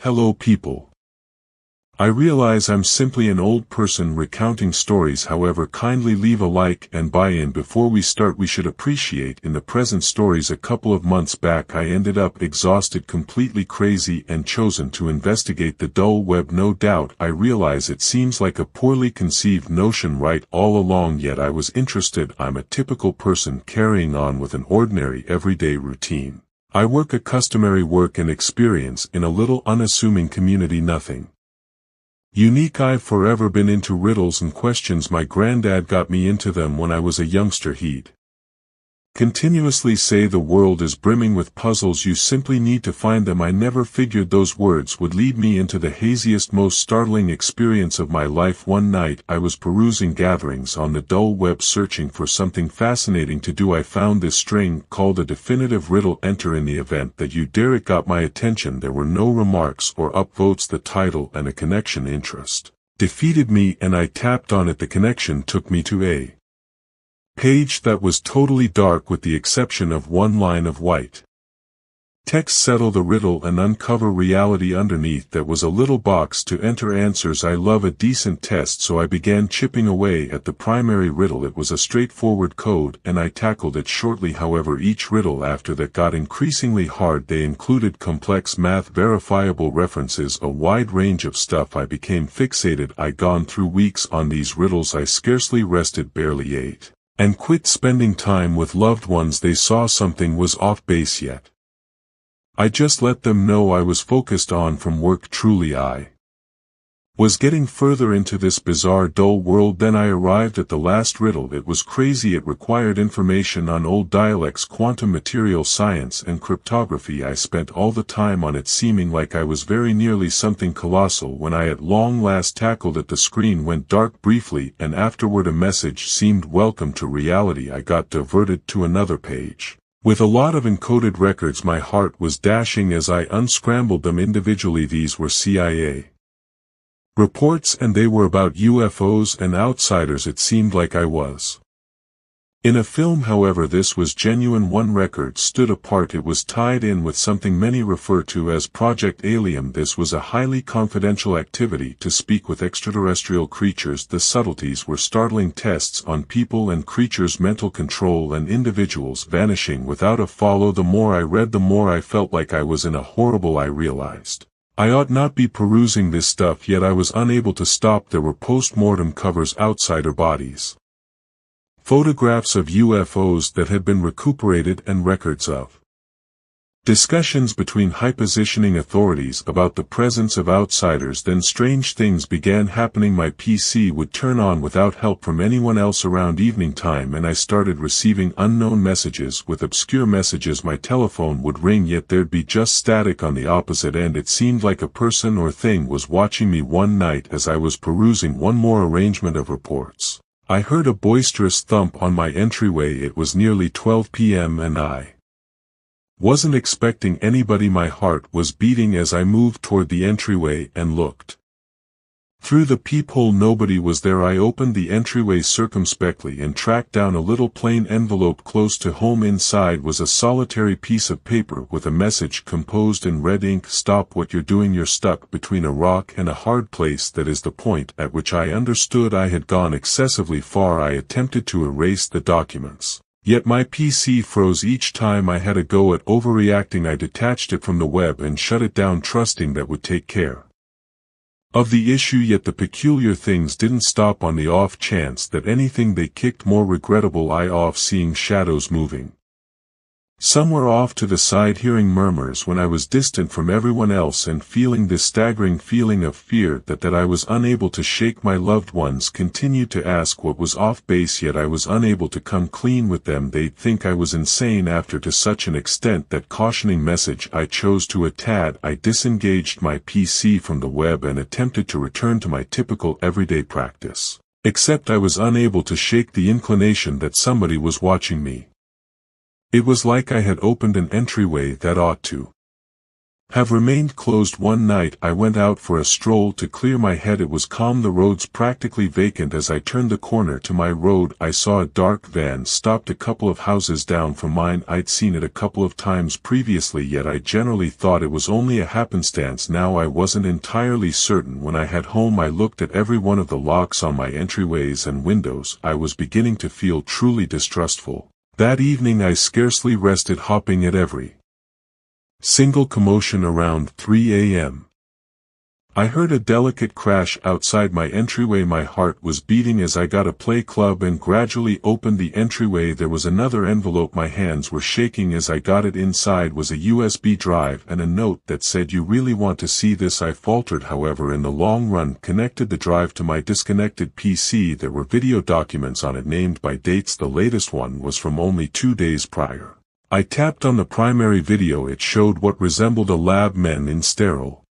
Hello people. I realize I'm simply an old person recounting stories, however kindly leave a like and buy in before we start. We should appreciate in the present stories. A couple of months back I ended up exhausted, completely crazy, and chosen to investigate the dull web. No doubt I realize it seems like a poorly conceived notion right all along, yet I was interested. I'm a typical person carrying on with an ordinary everyday routine. I work a customary work and experience in a little unassuming community. Nothing unique. I've forever been into riddles and questions. My granddad got me into them when I was a youngster. He'd continuously say the world is brimming with puzzles, you simply need to find them. I never figured those words would lead me into the haziest, most startling experience of my life. One night I was perusing gatherings on the dull web, searching for something fascinating to do. I found this string called a definitive riddle. Enter in the event that you dare. It got my attention. There were no remarks or upvotes. The title and a connection interest defeated me, and I tapped on it. The connection took me to a page that was totally dark with the exception of one line of white text. Settle the riddle and uncover reality. Underneath there was a little box to enter answers. I love a decent test, so I began chipping away at the primary riddle. It was a straightforward code and I tackled it shortly. However, each riddle after that got increasingly hard. They included complex math, verifiable references, a wide range of stuff. I became fixated. I'd gone through weeks on these riddles. I scarcely rested, barely ate, and quit spending time with loved ones. They saw something was off base, yet I just let them know I was focused on from work. Truly I was getting further into this bizarre dull world. Then I arrived at the last riddle. It was crazy. It required information on old dialects, quantum material science, and cryptography. I spent all the time on it, seeming like I was very nearly something colossal. When I at long last tackled it, the screen went dark briefly, and afterward a message seemed welcome to reality. I got diverted to another page with a lot of encoded records. My heart was dashing as I unscrambled them individually. These were CIA reports, and they were about UFOs and outsiders. It seemed like I was in a film. However, this was genuine. One record stood apart. It was tied in with something many refer to as Project Alien. This was a highly confidential activity to speak with extraterrestrial creatures. The subtleties were startling. Tests on people and creatures, mental control, and individuals vanishing without a follow. The more I read, the more I felt like I was in a horrible. I realized I ought not be perusing this stuff, yet I was unable to stop. There were post-mortem covers, outsider bodies, photographs of UFOs that had been recuperated, and records of discussions between high-positioning authorities about the presence of outsiders. Then strange things began happening. My PC would turn on without help from anyone else around evening time, and I started receiving unknown messages with obscure messages. My telephone would ring, yet there'd be just static on the opposite end. It seemed like a person or thing was watching me. One night as I was perusing one more arrangement of reports, I heard a boisterous thump on my entryway. It was nearly 12 p.m. and I wasn't expecting anybody. My heart was beating as I moved toward the entryway and looked through the peephole. Nobody was there. I opened the entryway circumspectly and tracked down a little plain envelope close to home. Inside was a solitary piece of paper with a message composed in red ink. Stop what you're doing. You're stuck between a rock and a hard place. That is the point at which I understood I had gone excessively far. I attempted to erase the documents, yet my PC froze each time I had a go at overreacting. I detached it from the web and shut it down, trusting that would take care of the issue. Yet the peculiar things didn't stop on the off chance that anything they kicked more regrettable. I off seeing shadows moving somewhere off to the side, hearing murmurs when I was distant from everyone else, and feeling this staggering feeling of fear that I was unable to shake. My loved ones continued to ask what was off base, yet I was unable to come clean with them. They'd think I was insane after to such an extent. That cautioning message I chose to a tad. I disengaged my PC from the web and attempted to return to my typical everyday practice, except I was unable to shake the inclination that somebody was watching me. It was like I had opened an entryway that ought to have remained closed. One night I went out for a stroll to clear my head. It was calm, the roads practically vacant. As I turned the corner to my road, I saw a dark van stopped a couple of houses down from mine. I'd seen it a couple of times previously, yet I generally thought it was only a happenstance. Now I wasn't entirely certain. When I had home, I looked at every one of the locks on my entryways and windows. I was beginning to feel truly distrustful. That evening I scarcely rested, hopping at every single commotion. Around 3 a.m. I heard a delicate crash outside my entryway. My heart was beating as I got a play club and gradually opened the entryway. There was another envelope. My hands were shaking as I got it. Inside was a USB drive and a note that said, "You really want to see this?" I faltered, however, in the long run connected the drive to my disconnected PC. There were video documents on it named by dates. The latest one was from only 2 days prior. I tapped on the primary video. It showed what resembled a lab. Men in sterile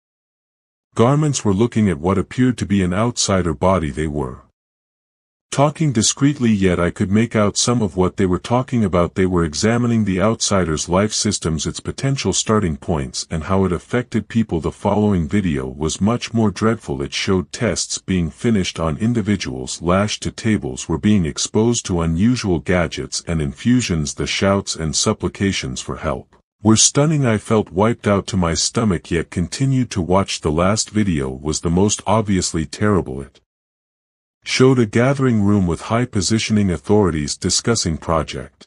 garments were looking at what appeared to be an outsider body. They were talking discreetly, yet I could make out some of what they were talking about. They were examining the outsider's life systems, its potential starting points, and how it affected people. The following video was much more dreadful. It showed tests being finished on individuals lashed to tables, were being exposed to unusual gadgets and infusions. The shouts and supplications for help were stunning. I felt wiped out to my stomach, yet continued to watch. The last video was the most obviously terrible. It showed a gathering room with high-positioning authorities discussing Project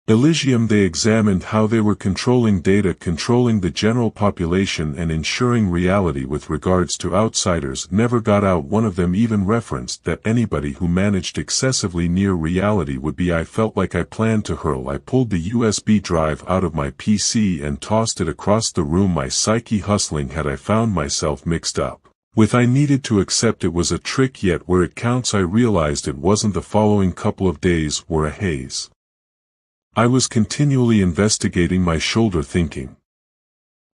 Elysium. They examined how they were controlling data, controlling the general population, and ensuring reality with regards to outsiders never got out. One of them even referenced that anybody who managed excessively near reality would be. I felt like I planned to hurl. I pulled the USB drive out of my PC and tossed it across the room, my psyche hustling. Had I found myself mixed up with, I needed to accept it was a trick, yet where it counts I realized it wasn't. The following couple of days were a haze. I was continually investigating my shoulder, thinking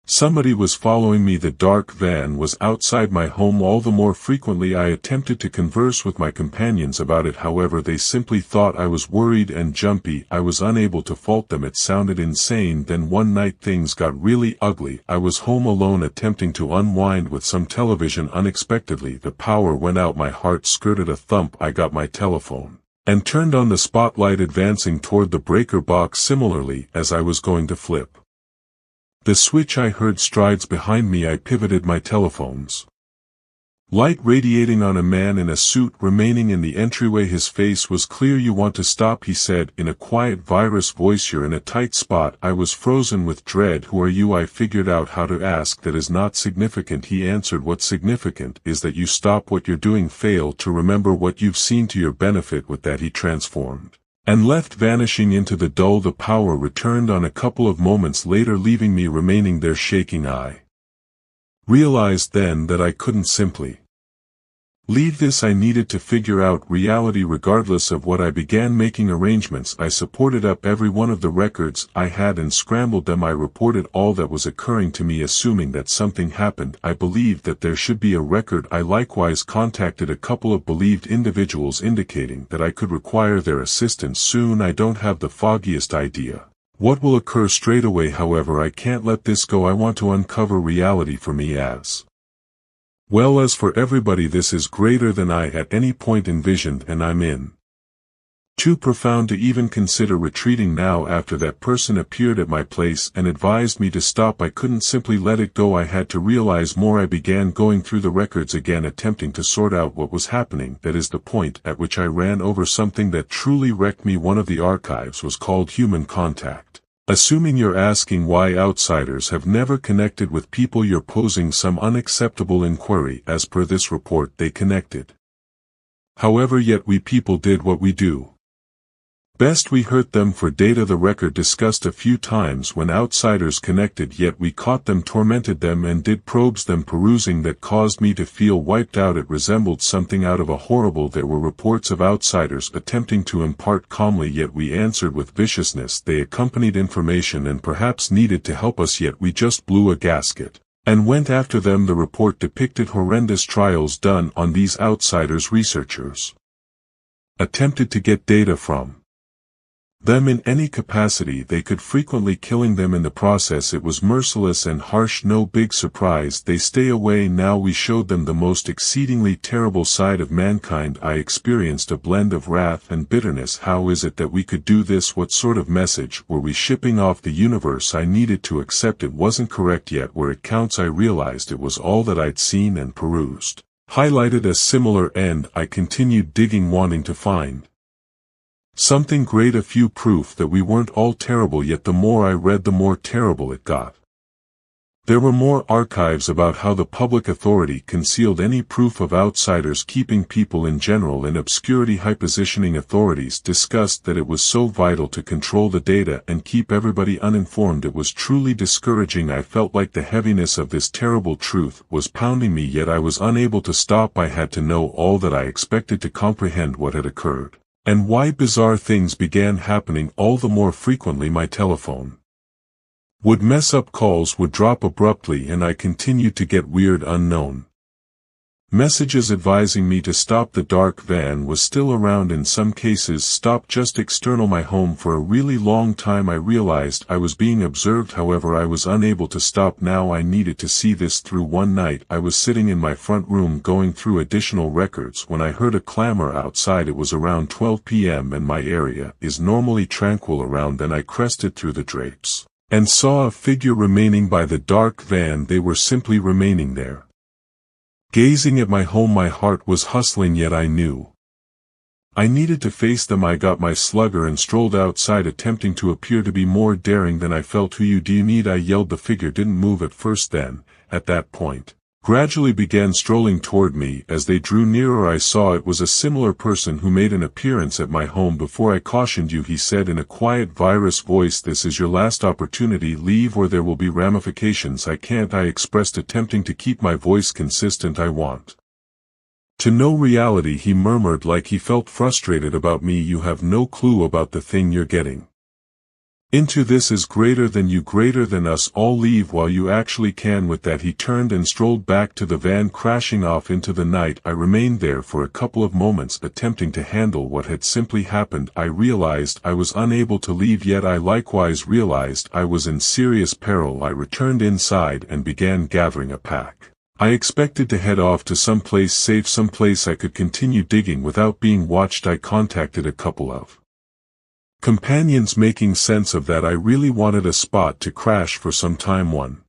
somebody was following me. The dark van was outside my home. All the more frequently I attempted to converse with my companions about it, however they simply thought I was worried and jumpy. I was unable to fault them. It sounded insane. Then one night things got really ugly. I was home alone attempting to unwind with some television. Unexpectedly the power went out. My heart skirted a thump. I got my telephone and turned on the spotlight, advancing toward the breaker box. Similarly, as I was going to flip the switch, I heard strides behind me. I pivoted, my telephone's light radiating on a man in a suit remaining in the entryway. His face was clear. "You want to stop?" he said in a quiet virus voice. "You're in a tight spot." I was frozen with dread. "Who are you?" I figured out how to ask. "That is not significant," he answered. "What's significant is that you stop what you're doing, fail to remember what you've seen to your benefit." With that he transformed and left, vanishing into the dull. The power returned on a couple of moments later, leaving me remaining there shaking. I realized then that I couldn't simply leave this. I needed to figure out reality regardless of what. I began making arrangements. I supported up every one of the records I had and scrambled them. I reported all that was occurring to me, assuming that something happened. I believed that there should be a record. I likewise contacted a couple of believed individuals, indicating that I could require their assistance soon. I don't have the foggiest idea what will occur straight away, however I can't let this go. I want to uncover reality for me as well as for everybody. This is greater than I at any point envisioned, and I'm in too profound to even consider retreating now. After that person appeared at my place and advised me to stop, I couldn't simply let it go. I had to realize more. I began going through the records again, attempting to sort out what was happening. That is the point at which I ran over something that truly wrecked me. One of the archives was called Human Contact. Assuming you're asking why outsiders have never connected with people, you're posing some unacceptable inquiry. As per this report, they connected. However, yet we people did what we do best. We hurt them for data. The record discussed a few times when outsiders connected, yet we caught them, tormented them, and did probes them. Perusing that caused me to feel wiped out. It resembled something out of a horrible. There were reports of outsiders attempting to impart calmly, yet we answered with viciousness. They accompanied information and perhaps needed to help us, yet we just blew a gasket and went after them. The report depicted horrendous trials done on these outsiders. Researchers attempted to get data from them in any capacity they could, frequently killing them in the process. It was merciless and harsh. No big surprise, they stay away now. We showed them the most exceedingly terrible side of mankind. I experienced a blend of wrath and bitterness. How is it that we could do this? What sort of message were we shipping off the universe? I needed to accept it wasn't correct, yet where it counts I realized it was all that I'd seen and perused. Highlighted a similar end. I continued digging, wanting to find something great, a few proof that we weren't all terrible, yet the more I read the more terrible it got. There were more archives about how the public authority concealed any proof of outsiders, keeping people in general in obscurity. High-positioning authorities discussed that it was so vital to control the data and keep everybody uninformed. It was truly discouraging. I felt like the heaviness of this terrible truth was pounding me, yet I was unable to stop. I had to know all that I expected to comprehend what had occurred, and why bizarre things began happening all the more frequently. My telephone would mess up, calls would drop abruptly, and I continued to get weird unknown messages advising me to stop. The dark van was still around, in some cases stopped just external my home for a really long time. I realized I was being observed, however I was unable to stop. Now I needed to see this through. One night I was sitting in my front room going through additional records when I heard a clamor outside. It was around 12 p.m. and my area is normally tranquil around then. I crested through the drapes and saw a figure remaining by the dark van. They were simply remaining there, gazing at my home. My heart was hustling, yet I knew I needed to face them. I got my slugger and strolled outside, attempting to appear to be more daring than I felt. Who you do you need? I yelled. The figure didn't move at first, then, at that point, gradually began strolling toward me. As they drew nearer I saw it was a similar person who made an appearance at my home before. I cautioned you, he said in a quiet virus voice. This is your last opportunity. Leave or there will be ramifications. I can't, I expressed, attempting to keep my voice consistent. I want to know reality, he murmured, like he felt frustrated about me. You have no clue about the thing you're getting into. This is greater than you, greater than us all. Leave while you actually can. With that he turned and strolled back to the van, crashing off into the night. I remained there for a couple of moments, attempting to handle what had simply happened. I realized I was unable to leave, yet I likewise realized I was in serious peril. I returned inside and began gathering a pack. I expected to head off to some place safe, some place I could continue digging without being watched. I contacted a couple of companions, making sense of that. I really wanted a spot to crash for some time. One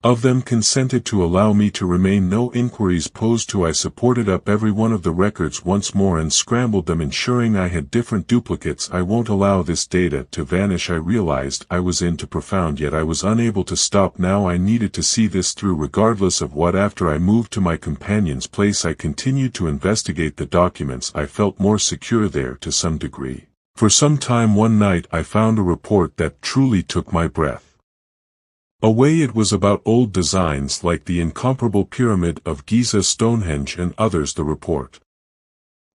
of them consented to allow me to remain. No inquiries posed to. I supported up every one of the records once more and scrambled them, ensuring I had different duplicates. I won't allow this data to vanish. I realized I was into profound, yet I was unable to stop. Now I needed to see this through regardless of what. After I moved to my companion's place I continued to investigate the documents. I felt more secure there to some degree. For some time one night I found a report that truly took my breath away. It was about old designs like the incomparable Pyramid of Giza, Stonehenge and others. The report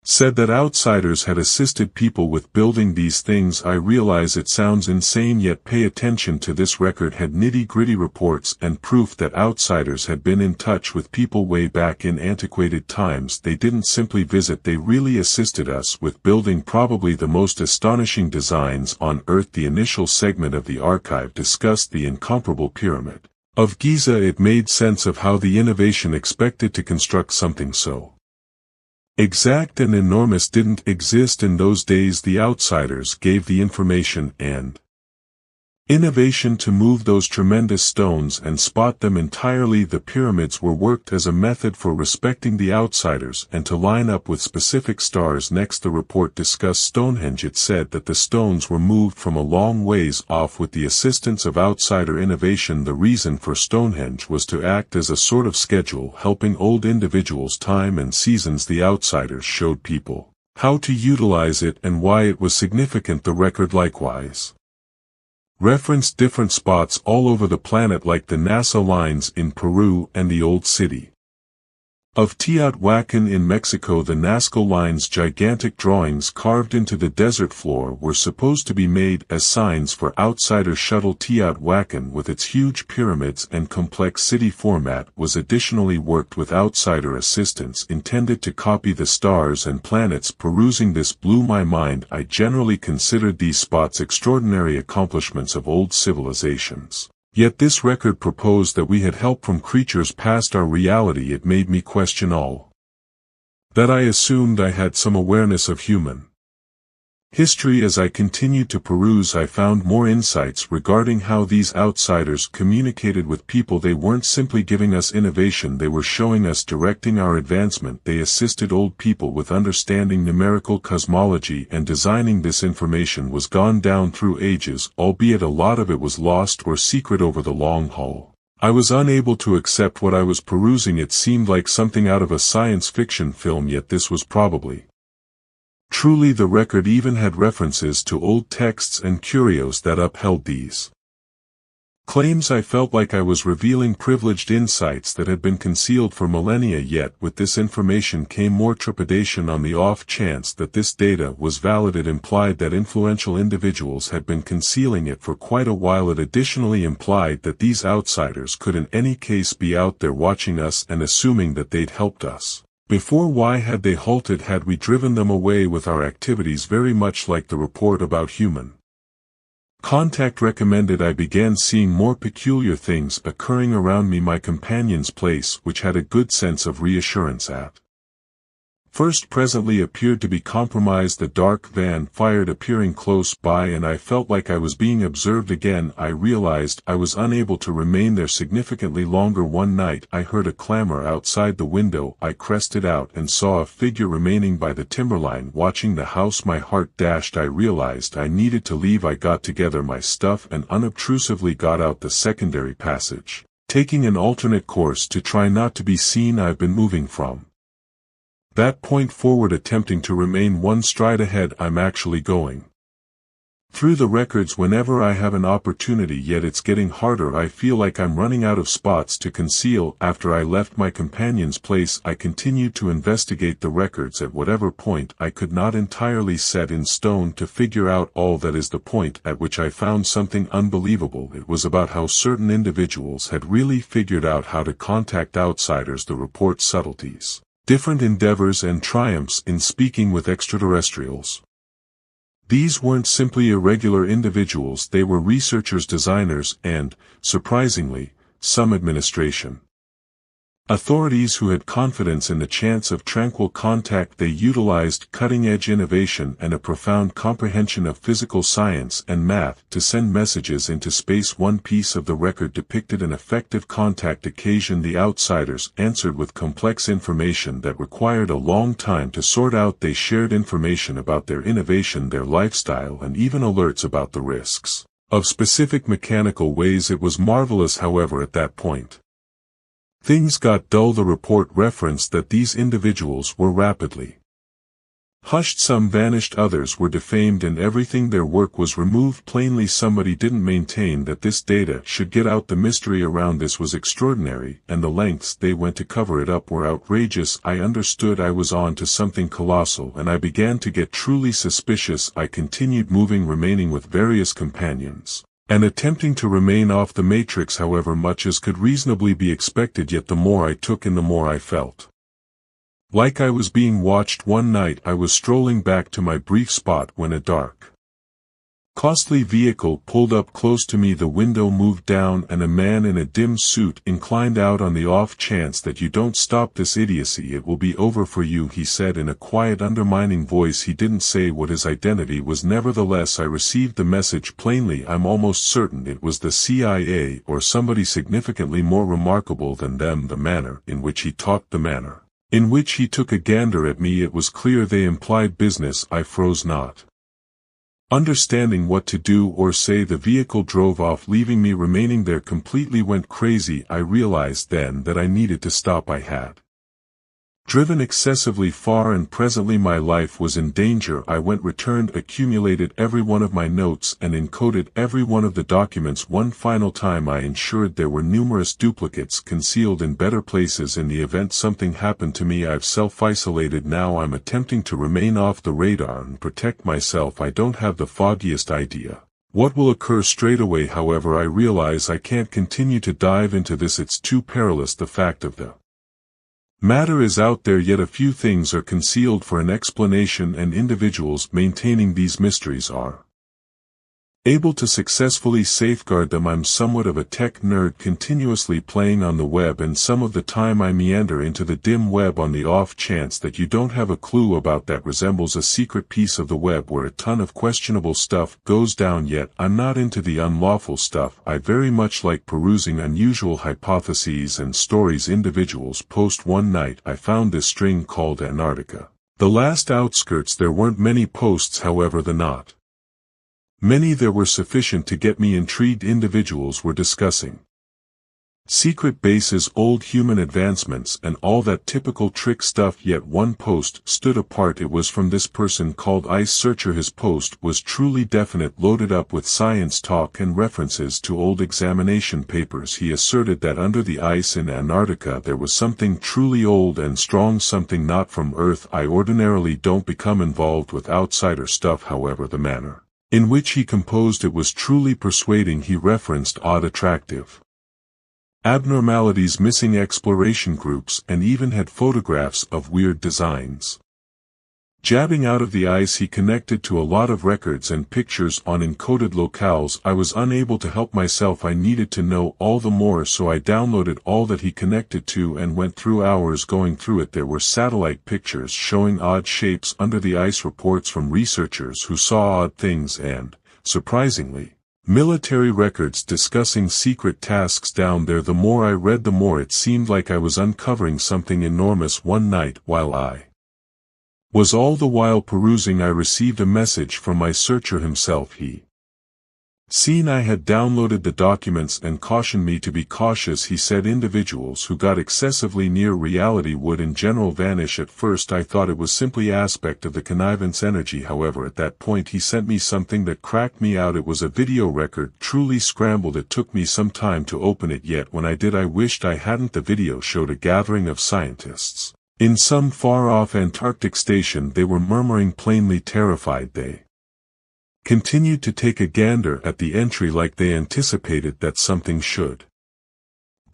said that outsiders had assisted people with building these things. I realize it sounds insane, yet pay attention to this. Record had nitty-gritty reports and proof that outsiders had been in touch with people way back in antiquated times. They didn't simply visit, they really assisted us with building probably the most astonishing designs on Earth. The initial segment of the archive discussed the incomparable Pyramid of Giza. It made sense of how the innovation expected to construct something so exact and enormous didn't exist in those days. The outsiders gave the information and innovation to move those tremendous stones and spot them entirely. The pyramids were worked as a method for respecting the outsiders and to line up with specific stars. Next, the report discussed Stonehenge. It said that the stones were moved from a long ways off with the assistance of outsider innovation. The reason for Stonehenge was to act as a sort of schedule, helping old individuals time and seasons. The outsiders showed people how to utilize it and why it was significant. The record likewise referenced different spots all over the planet like the NASA lines in Peru and the Old City Of Teotihuacan in Mexico. The Nazca Line's gigantic drawings carved into the desert floor were supposed to be made as signs for outsider. Shuttle Teotihuacan with its huge pyramids and complex city format was additionally worked with outsider assistance intended to copy the stars and planets. Perusing this blew my mind. I generally considered these spots extraordinary accomplishments of old civilizations. Yet this record proposed that we had help from creatures past our reality. It made me question all that I assumed I had some awareness of human history. As I continued to peruse, I found more insights regarding how these outsiders communicated with people. They weren't simply giving us innovation, they were showing us directing our advancement. They assisted old people with understanding numerical cosmology and designing. This information was gone down through ages, albeit a lot of it was lost or secret over the long haul. I was unable to accept what I was perusing. It seemed like something out of a science fiction film, yet this was probably truly the record. Even had references to old texts and curios that upheld these claims. I felt like I was revealing privileged insights that had been concealed for millennia, yet with this information came more trepidation. On the off chance that this data was valid, it implied that influential individuals had been concealing it for quite a while. It additionally implied that these outsiders could in any case be out there watching us and assuming that they'd helped us before. Why had they halted? Had we driven them away with our activities? Very much like the report about human contact recommended, I began seeing more peculiar things occurring around me. My companion's place, which had a good sense of reassurance at first, presently appeared to be compromised. The dark van fired appearing close by, and I felt like I was being observed again. I realized I was unable to remain there significantly longer. One night I heard a clamor outside the window. I crested out and saw a figure remaining by the timberline watching the house. My heart dashed. I realized I needed to leave. I got together my stuff and unobtrusively got out the secondary passage, taking an alternate course to try not to be seen. I've been moving from that point forward, attempting to remain one stride ahead. I'm actually going through the records whenever I have an opportunity, yet it's getting harder. I feel like I'm running out of spots to conceal. After I left my companion's place, I continued to investigate the records. At whatever point I could not entirely set in stone to figure out all that is, the point at which I found something unbelievable. It was about how certain individuals had really figured out how to contact outsiders. The report subtleties, different endeavors and triumphs in speaking with extraterrestrials. These weren't simply irregular individuals, they were researchers, designers, and, surprisingly, some administration authorities who had confidence in the chance of tranquil contact. They utilized cutting-edge innovation and a profound comprehension of physical science and math to send messages into space. One piece of the record depicted an effective contact occasion. The outsiders answered with complex information that required a long time to sort out. They shared information about their innovation, their lifestyle, and even alerts about the risks of specific mechanical ways. It was marvelous. However, at that point, things got dull. The report referenced that these individuals were rapidly hushed, some vanished, others were defamed, and everything their work was removed. Plainly, somebody didn't maintain that this data should get out. The mystery around this was extraordinary, and the lengths they went to cover it up were outrageous. I understood I was on to something colossal, and I began to get truly suspicious. I continued moving, remaining with various companions, and attempting to remain off the matrix, however much as could reasonably be expected. Yet the more I took in, the more I felt like I was being watched. One night I was strolling back to my brief spot when a dark, costly vehicle pulled up close to me. The window moved down and a man in a dim suit inclined out. On the off chance that you don't stop this idiocy, it will be over for you, he said in a quiet, undermining voice. He didn't say what his identity was. Nevertheless, I received the message plainly. I'm almost certain it was the CIA or somebody significantly more remarkable than them. The manner in which he talked, the manner in which he took a gander at me, it was clear they implied business. I froze, not understanding what to do or say. The vehicle drove off, leaving me remaining there completely. Went crazy. I realized then that I needed to stop. I had Driven excessively far and presently my life was in danger. I returned, accumulated every one of my notes and encoded every one of the documents one final time. I ensured there were numerous duplicates concealed in better places in the event something happened to me. I've self-isolated now. I'm attempting to remain off the radar and protect myself. I don't have the foggiest idea what will occur straight away. However, I realize I can't continue to dive into this. It's too perilous. The fact of the matter is out there, yet a few things are concealed for an explanation, and individuals maintaining these mysteries are able to successfully safeguard them. I'm somewhat of a tech nerd, continuously playing on the web, and some of the time I meander into the dim web on the off chance that you don't have a clue about that resembles a secret piece of the web where a ton of questionable stuff goes down. Yet I'm not into the unlawful stuff. I very much like perusing unusual hypotheses and stories individuals post. One night I found this string called Antarctica. The last outskirts. There weren't many posts, however the not many there were sufficient to get me intrigued. Individuals were discussing secret bases, old human advancements, and all that typical trick stuff. Yet one post stood apart. It was from this person called Ice Searcher. His post was truly definite, loaded up with science talk and references to old examination papers. He asserted that under the ice in Antarctica there was something truly old and strong, something not from Earth. I ordinarily don't become involved with outsider stuff, however the manner in which he composed it was truly persuading. He referenced odd, attractive abnormalities, missing exploration groups, and even had photographs of weird designs jabbing out of the ice. He connected to a lot of records and pictures on encoded locales. I was unable to help myself. I needed to know all the more, so I downloaded all that he connected to and went through hours going through it. There were satellite pictures showing odd shapes under the ice, reports from researchers who saw odd things, and, surprisingly, military records discussing secret tasks down there. The more I read, the more it seemed like I was uncovering something enormous. One night, while I was all the while perusing, I received a message from my searcher himself. He seen I had downloaded the documents and cautioned me to be cautious. He said individuals who got excessively near reality would in general vanish. At first I thought it was simply aspect of the connivance energy. However, at that point he sent me something that cracked me out. It was a video record, truly scrambled. It took me some time to open it, yet when I did I wished I hadn't. The video showed a gathering of scientists in some far-off Antarctic station. They were murmuring, plainly terrified. They continued to take a gander at the entry like they anticipated that something should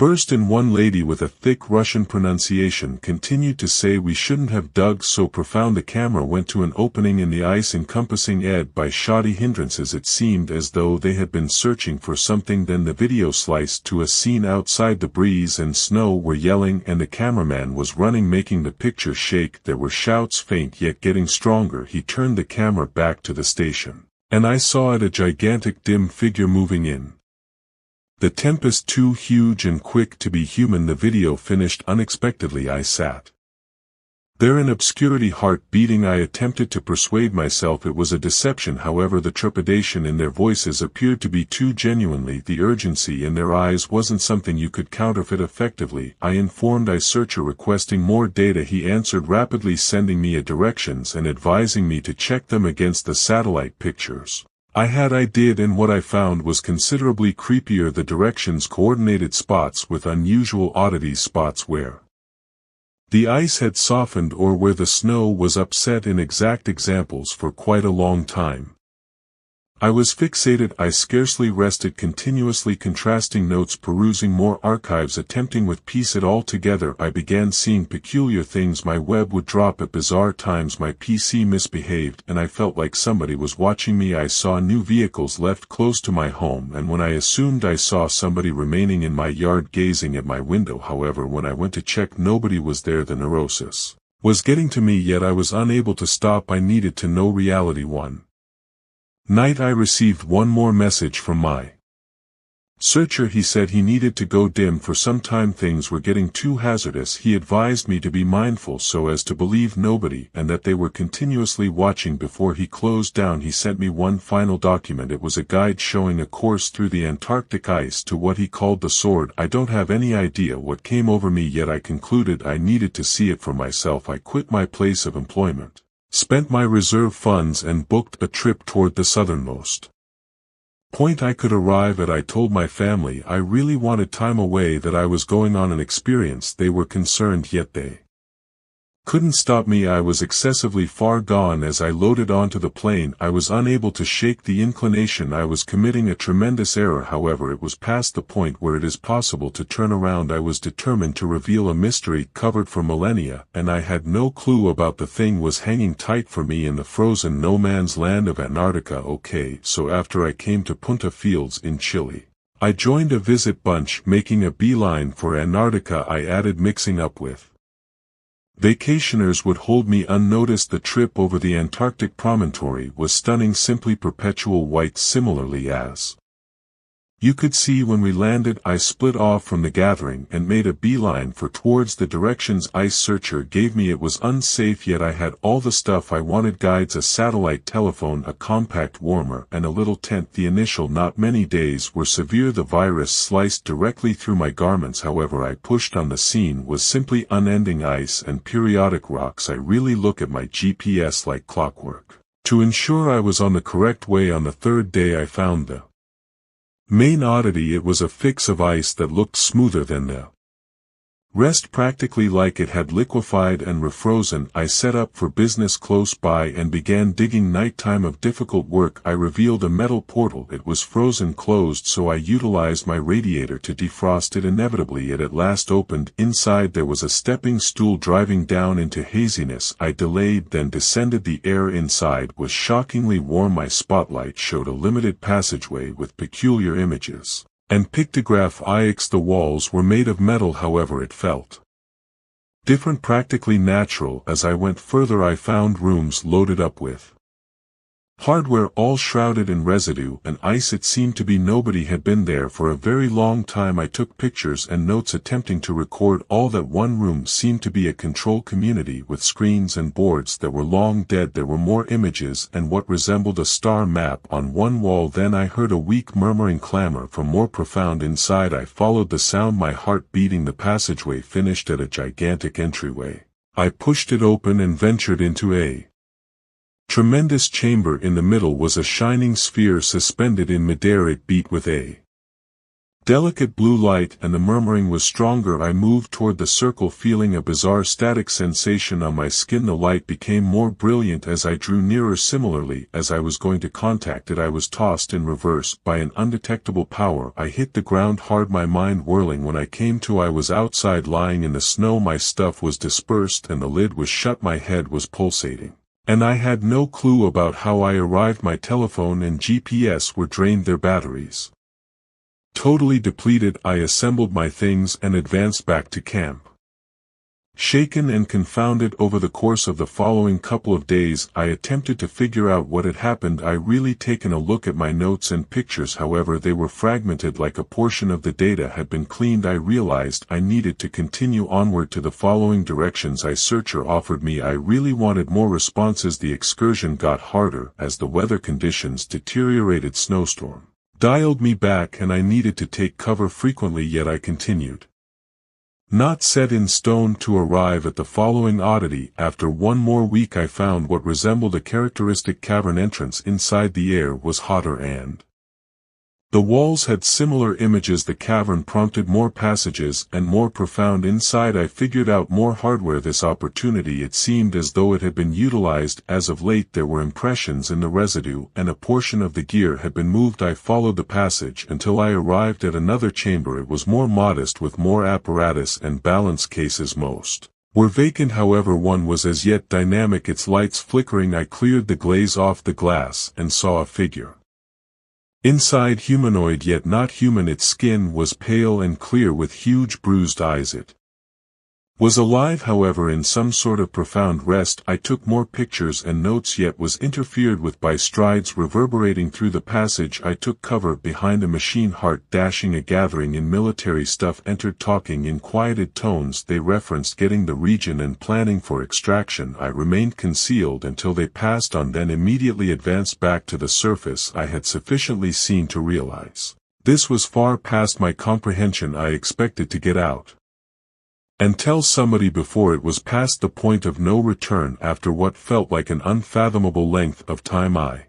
burst in. One lady with a thick Russian pronunciation continued to say we shouldn't have dug so profound. The camera went to an opening in the ice encompassing Ed by shoddy hindrances. It seemed as though they had been searching for something. Then the video sliced to a scene outside. The breeze and snow were yelling and the cameraman was running, making the picture shake. There were shouts, faint yet getting stronger. He turned the camera back to the station, and I saw it, a gigantic dim figure moving in the tempest, too huge and quick to be human. The video finished unexpectedly. I sat there in obscurity, heart beating. I attempted to persuade myself it was a deception. However, the trepidation in their voices appeared to be too genuinely. The urgency in their eyes wasn't something you could counterfeit effectively. I informed iSearcher requesting more data. He answered rapidly, sending me directions and advising me to check them against the satellite pictures I did, and what I found was considerably creepier. The directions coordinated spots with unusual oddities, spots where the ice had softened or where the snow was upset in exact examples for quite a long time. I was fixated. I scarcely rested, continuously contrasting notes, perusing more archives, attempting with piece it all together. I began seeing peculiar things. My web would drop at bizarre times. My PC misbehaved, and I felt like somebody was watching me. I saw new vehicles left close to my home, and when I assumed I saw somebody remaining in my yard gazing at my window. However, when I went to check, nobody was there. The neurosis was getting to me, yet I was unable to stop. I needed to know reality. One night I received one more message from my Searcher, he said he needed to go dim for some time. Things were getting too hazardous. He advised me to be mindful so as to believe nobody and that they were continuously watching before he closed down. He sent me one final document. It was a guide showing a course through the Antarctic ice to what he called the sword. I don't have any idea what came over me, yet I concluded I needed to see it for myself. I quit my place of employment, spent my reserve funds and booked a trip toward the southernmost point I could arrive at. I told my family I really wanted time away, that I was going on an experience. They were concerned, yet they couldn't stop me. I was excessively far gone. As I loaded onto the plane, I was unable to shake the inclination I was committing a tremendous error. However, it was past the point where it is possible to turn around. I was determined to reveal a mystery covered for millennia, and I had no clue about the thing was hanging tight for me in the frozen no man's land of Antarctica. Okay, so after I came to Punta Fields in Chile, I joined a visit bunch making a beeline for Antarctica. I added mixing up with vacationers would hold me unnoticed. The trip over the Antarctic promontory was stunning, simply perpetual white, similarly as you could see when we landed. I split off from the gathering and made a beeline for towards the directions Ice Searcher gave me. It was unsafe, yet I had all the stuff I wanted: guides, a satellite telephone, a compact warmer, and a little tent. The initial not many days were severe. The virus sliced directly through my garments. However, I pushed on. The scene was simply unending ice and periodic rocks. I really look at my GPS like clockwork to ensure I was on the correct way. On the third day I found the main oddity. It was a fix of ice that looked smoother than the rest, practically like it had liquefied and refrozen. I set up for business close by and began digging. Nighttime of difficult work. I revealed a metal portal. It was frozen closed, so I utilized my radiator to defrost it. Inevitably it at last opened. Inside there was a stepping stool driving down into haziness. I delayed, then descended. The air inside was shockingly warm. My spotlight showed a limited passageway with peculiar images and pictograph ix. The walls were made of metal, however it felt different, practically natural. As I went further I found rooms loaded up with hardware, all shrouded in residue and ice. It seemed to be nobody had been there for a very long time. I took pictures and notes attempting to record all that. One room seemed to be a control community with screens and boards that were long dead. There were more images and what resembled a star map on one wall. Then I heard a weak murmuring clamor from more profound inside. I followed the sound, my heart beating. The passageway finished at a gigantic entryway. I pushed it open and ventured into a tremendous chamber. In the middle was a shining sphere suspended in midair. It beat with a delicate blue light, and the murmuring was stronger. I moved toward the circle, feeling a bizarre static sensation on my skin. The light became more brilliant as I drew nearer. Similarly, as I was going to contact it, I was tossed in reverse by an undetectable power. I hit the ground hard, my mind whirling. When I came to, I was outside, lying in the snow. My stuff was dispersed and the lid was shut. My head was pulsating, and I had no clue about how I arrived. My telephone and GPS were drained, their batteries totally depleted. I assembled my things and advanced back to camp. Shaken and confounded over the course of the following couple of days, I attempted to figure out what had happened. I really taken a look at my notes and pictures, however they were fragmented, like a portion of the data had been cleaned. I realized I needed to continue onward to the following directions Ice Searcher offered me. I really wanted more responses. The excursion got harder as the weather conditions deteriorated. Snowstorm dialed me back and I needed to take cover frequently, yet I continued. Not set in stone, to arrive at the following oddity. After one more week I found what resembled a characteristic cavern entrance. Inside the air was hotter and the walls had similar images. The cavern prompted more passages and more profound. Inside I figured out more hardware. This opportunity, it seemed as though it had been utilized. As of late there were impressions in the residue and a portion of the gear had been moved. I followed the passage until I arrived at another chamber. It was more modest with more apparatus and balance cases. Most were vacant, however one was as yet dynamic, its lights flickering. I cleared the glaze off the glass and saw a figure inside, humanoid yet not human. Its skin was pale and clear with huge bruised eyes. It Was alive however in some sort of profound rest. I took more pictures and notes yet was interfered with by strides reverberating through the passage. I took cover behind a machine heart dashing a gathering in military stuff entered talking in quieted tones. They referenced getting the region and planning for extraction. I remained concealed until they passed on, then immediately advanced back to the surface. I had sufficiently seen to realize this was far past my comprehension. I expected to get out and tell somebody before it was past the point of no return. After what felt like an unfathomable length of time, I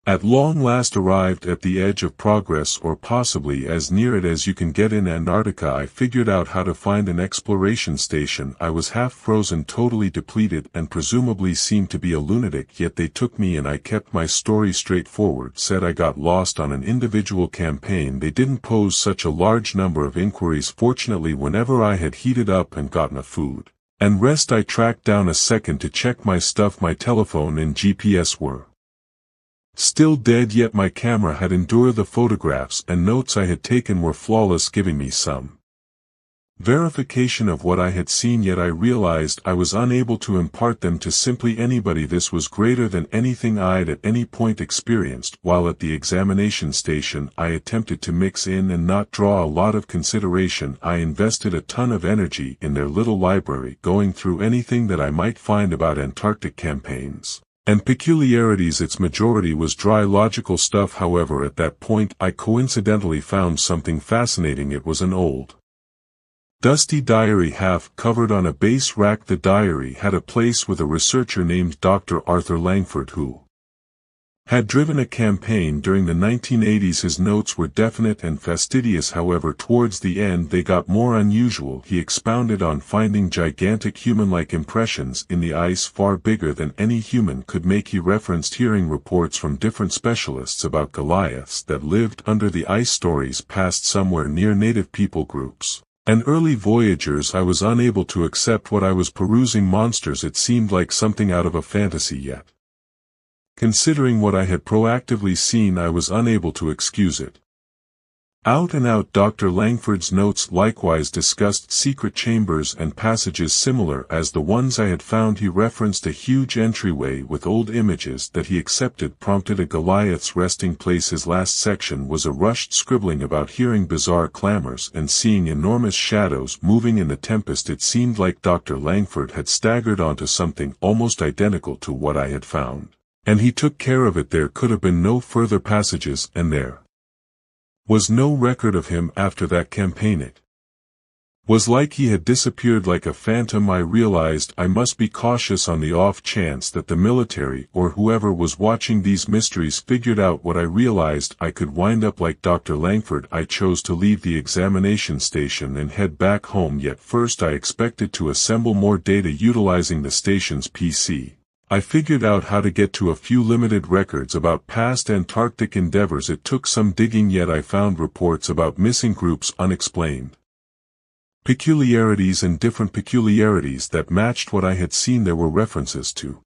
at long last arrived at the edge of progress, or possibly as near it as you can get in Antarctica. I figured out how to find an exploration station. I was half frozen, totally depleted, and presumably seemed to be a lunatic, yet they took me and I kept my story straightforward. Said I got lost on an individual campaign. They didn't pose such a large number of inquiries. Fortunately, whenever I had heated up and gotten a food and rest, I tracked down a second to check my stuff. My telephone and GPS were still dead, yet my camera had endured. The photographs and notes I had taken were flawless, giving me some verification of what I had seen, yet I realized I was unable to impart them to simply anybody. This was greater than anything I'd at any point experienced. While at the examination station, I attempted to mix in and not draw a lot of consideration. I invested a ton of energy in their little library, going through anything that I might find about Antarctic campaigns and peculiarities. Its majority was dry logical stuff. However, at that point I coincidentally found something fascinating. It was an old, dusty diary half covered on a base rack. The diary had a place with a researcher named Dr. Arthur Langford, who had driven a campaign during the 1980s. His notes were definite and fastidious, however towards the end they got more unusual. He expounded on finding gigantic human-like impressions in the ice far bigger than any human could make. He referenced hearing reports from different specialists about Goliaths that lived under the ice, stories passed somewhere near native people groups and early voyagers. I was unable to accept what I was perusing. Monsters. It seemed like something out of a fantasy, yet considering what I had proactively seen, I was unable to excuse it. Out and out. Dr. Langford's notes likewise discussed secret chambers and passages similar as the ones I had found. He referenced a huge entryway with old images that he accepted prompted a Goliath's resting place. His last section was a rushed scribbling about hearing bizarre clamors and seeing enormous shadows moving in the tempest. It seemed like Dr. Langford had staggered onto something almost identical to what I had found, and he took care of it. There could have been no further passages, and there was no record of him after that campaign. It was like he had disappeared like a phantom. I realized I must be cautious on the off chance that the military or whoever was watching these mysteries figured out what I realized. I could wind up like Dr. Langford. I chose to leave the examination station and head back home, yet first I expected to assemble more data utilizing the station's PC. I figured out how to get to a few limited records about past Antarctic endeavors. It took some digging, yet I found reports about missing groups, unexplained peculiarities, and different peculiarities that matched what I had seen. There were references to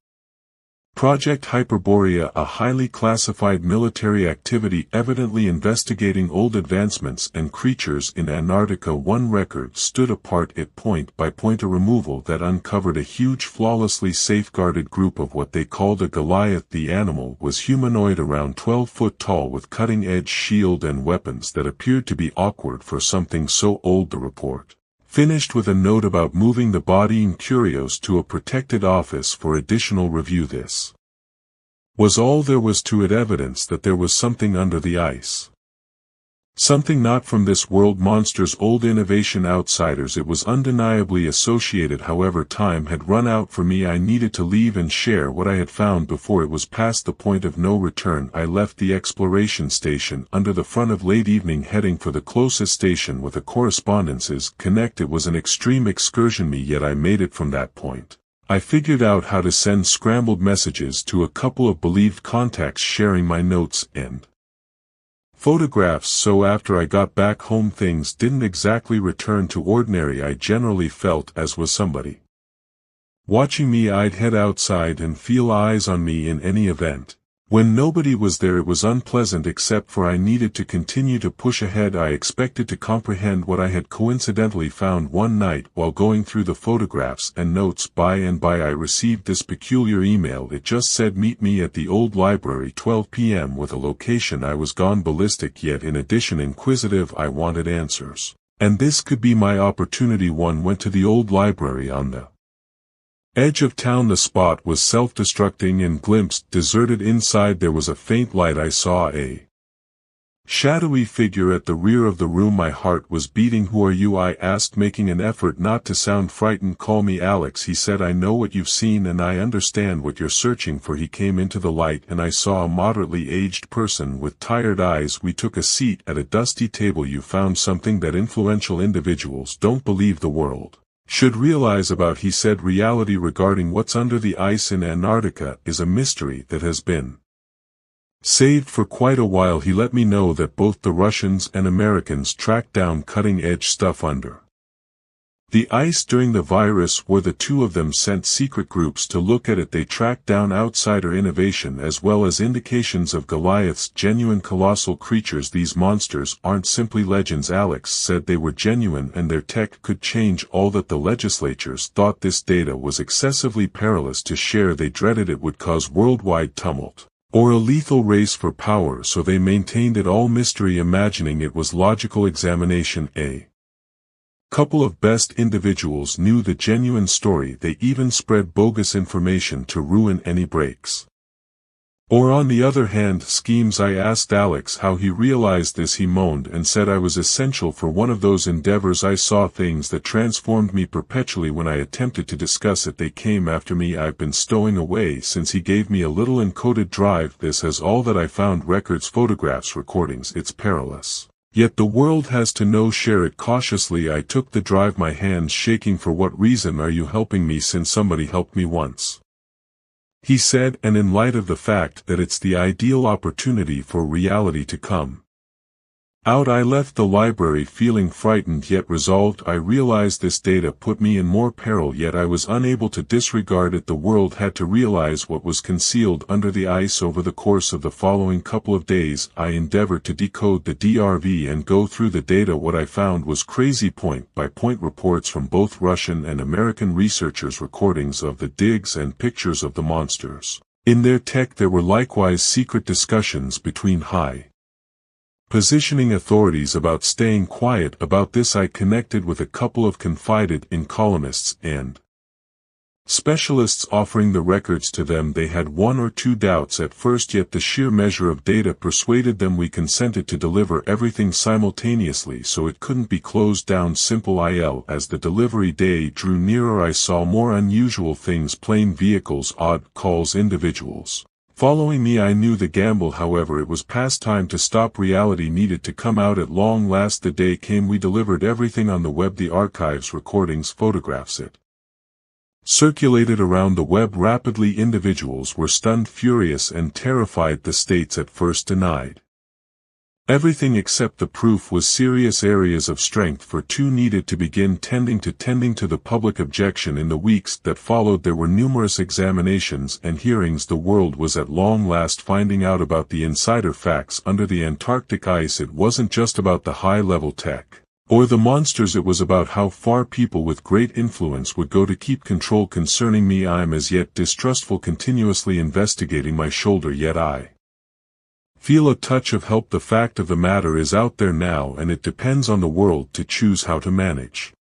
Project Hyperborea, a highly classified military activity evidently investigating old advancements and creatures in Antarctica. One record stood apart. It point-by-point a removal that uncovered a huge, flawlessly safeguarded group of what they called a Goliath. The animal was humanoid, around 12 foot tall, with cutting-edge shield and weapons that appeared to be awkward for something so old. The report finished with a note about moving the body and curios to a protected office for additional review. This was all there was to it, evidence that there was something under the ice. Something not from this world. Monsters, old innovation, outsiders. It was undeniably associated. However, time had run out for me. I needed to leave and share what I had found before it was past the point of no return. I left the exploration station under the front of late evening, heading for the closest station with a correspondences connect. It was an extreme excursion, yet I made it. From that point, I figured out how to send scrambled messages to a couple of believed contacts, sharing my notes and photographs. So after I got back home, things didn't exactly return to ordinary. I generally felt as was somebody watching me. I'd head outside and feel eyes on me in any event. When nobody was there it was unpleasant except for I needed to continue to push ahead. I expected to comprehend what I had coincidentally found one night while going through the photographs and notes. By and by I received this peculiar email. It just said meet me at the old library 12 p.m. with a location. I was gone ballistic yet in addition inquisitive. I wanted answers. And this could be my opportunity. One went to the old library on the edge of town. The spot was self-destructing and glimpsed deserted. Inside there was a faint light. I saw a shadowy figure at the rear of the room. My heart was beating. Who are you? I asked, making an effort not to sound frightened. Call me Alex, he said. I know what you've seen and I understand what you're searching for. He came into the light and I saw a moderately aged person with tired eyes. We took a seat at a dusty table. You found something that influential individuals don't believe the world should realize about, he said. Reality regarding what's under the ice in Antarctica is a mystery that has been saved for quite a while. He let me know that both the Russians and Americans tracked down cutting-edge stuff under the ice during the virus. Were the two of them sent secret groups to look at it? They tracked down outsider innovation as well as indications of Goliaths, genuine colossal creatures. These monsters aren't simply legends. Alex said they were genuine and their tech could change all that. The legislatures thought this data was excessively perilous to share. They dreaded it would cause worldwide tumult or a lethal race for power, so they maintained it all mystery, imagining it was logical examination. A couple of best individuals knew the genuine story. They even spread bogus information to ruin any breaks. Or on the other hand, schemes. I asked Alex how he realized this. He moaned and said I was essential for one of those endeavors. I saw things that transformed me perpetually when I attempted to discuss it. They came after me. I've been stowing away since. He gave me a little encoded drive. This has all that I found: records, photographs, recordings. It's perilous, yet the world has to know. Share it cautiously. I took the drive, my hands shaking. For what reason are you helping me? Since somebody helped me once, he said, and in light of the fact that it's the ideal opportunity for reality to come out. I left the library feeling frightened yet resolved. I realized this data put me in more peril, yet I was unable to disregard it. The world had to realize what was concealed under the ice. Over the course of the following couple of days, I endeavored to decode the DRV and go through the data. What I found was crazy. Point-by-point reports from both Russian and American researchers, recordings of the digs and pictures of the monsters in their tech. There were likewise secret discussions between high positioning authorities about staying quiet about this. I connected with a couple of confided-in columnists and specialists, offering the records to them. They had one or two doubts at first, yet the sheer measure of data persuaded them. We consented to deliver everything simultaneously so it couldn't be closed down. Simple. As the delivery day drew nearer, I saw more unusual things: plane vehicles, odd calls, individuals following me. I knew the gamble, however. It was past time to stop. Reality needed to come out at long last. The day came. We delivered everything on the web: the archives, recordings, photographs. It circulated around the web rapidly. Individuals were stunned, furious, and terrified. The states at first denied everything except the proof was serious. Areas of strength for two needed to begin tending to the public objection. In the weeks that followed there were numerous examinations and hearings. The world was at long last finding out about the insider facts under the Antarctic ice. It wasn't just about the high-level tech or the monsters, it was about how far people with great influence would go to keep control. Concerning me, I am as yet distrustful, continuously investigating my shoulder, yet I feel a touch of help. The fact of the matter is out there now, and it depends on the world to choose how to manage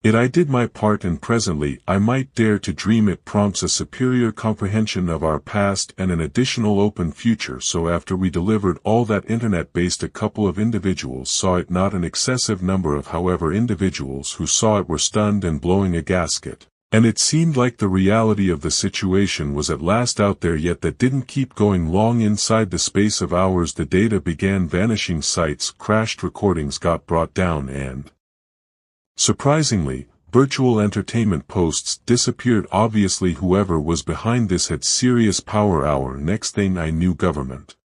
it. I did my part, and presently I might dare to dream. It prompts a superior comprehension of our past and an additional open future. So after we delivered all that internet-based, a couple of individuals saw it, not an excessive number of, however, individuals who saw it were stunned and blowing a gasket. And it seemed like the reality of the situation was at last out there, yet that didn't keep going long. Inside the space of hours the data began vanishing. Sites crashed, recordings got brought down, and surprisingly, virtual entertainment posts disappeared. Obviously whoever was behind this had serious power. Next thing I knew, government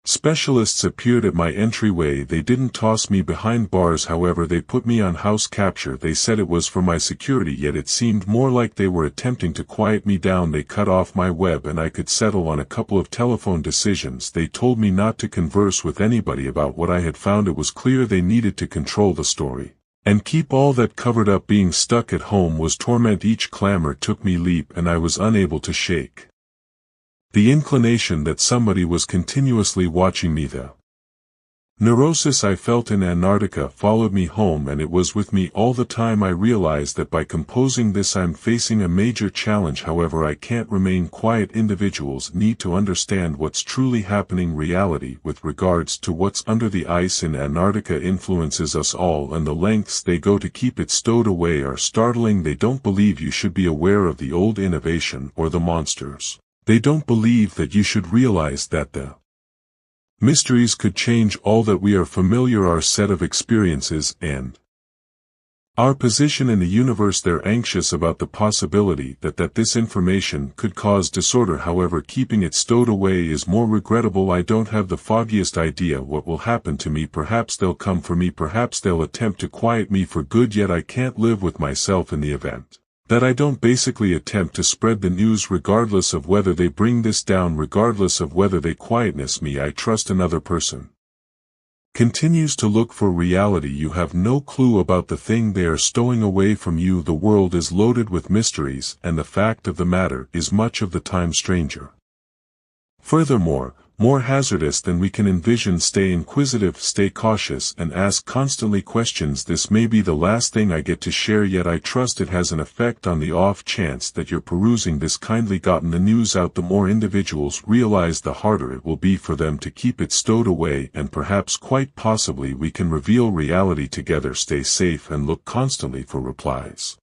Specialists appeared at my entryway. They didn't toss me behind bars, however they put me on house capture. They said it was for my security, yet it seemed more like they were attempting to quiet me down. They cut off my web and I could settle on a couple of telephone decisions. They told me not to converse with anybody about what I had found. It was clear they needed to control the story and keep all that covered up. Being stuck at home was torment. Each clamor took me leap and I was unable to shake the inclination that somebody was continuously watching me. The neurosis I felt in Antarctica followed me home, and it was with me all the time. I realized that by composing this I'm facing a major challenge. However, I can't remain quiet. Individuals need to understand what's truly happening. Reality with regards to what's under the ice in Antarctica influences us all, and the lengths they go to keep it stowed away are startling. They don't believe you should be aware of the old innovation or the monsters. They don't believe that you should realize that the mysteries could change all that we are familiar, our set of experiences, and our position in the universe. They're anxious about the possibility that this information could cause disorder. However, keeping it stowed away is more regrettable. I don't have the foggiest idea what will happen to me. Perhaps they'll come for me. Perhaps they'll attempt to quiet me for good. Yet I can't live with myself in the event that I don't basically attempt to spread the news, regardless of whether they bring this down, regardless of whether they quietness me. I trust another person continues to look for reality. You have no clue about the thing they are stowing away from you. The world is loaded with mysteries, and the fact of the matter is much of the time stranger. Furthermore, more hazardous than we can envision. Stay inquisitive, stay cautious, and ask constantly questions. This may be the last thing I get to share, yet I trust it has an effect on the off chance that you're perusing this. Kindly gotten the news out. The more individuals realize, the harder it will be for them to keep it stowed away, and perhaps quite possibly we can reveal reality together. Stay safe and look constantly for replies.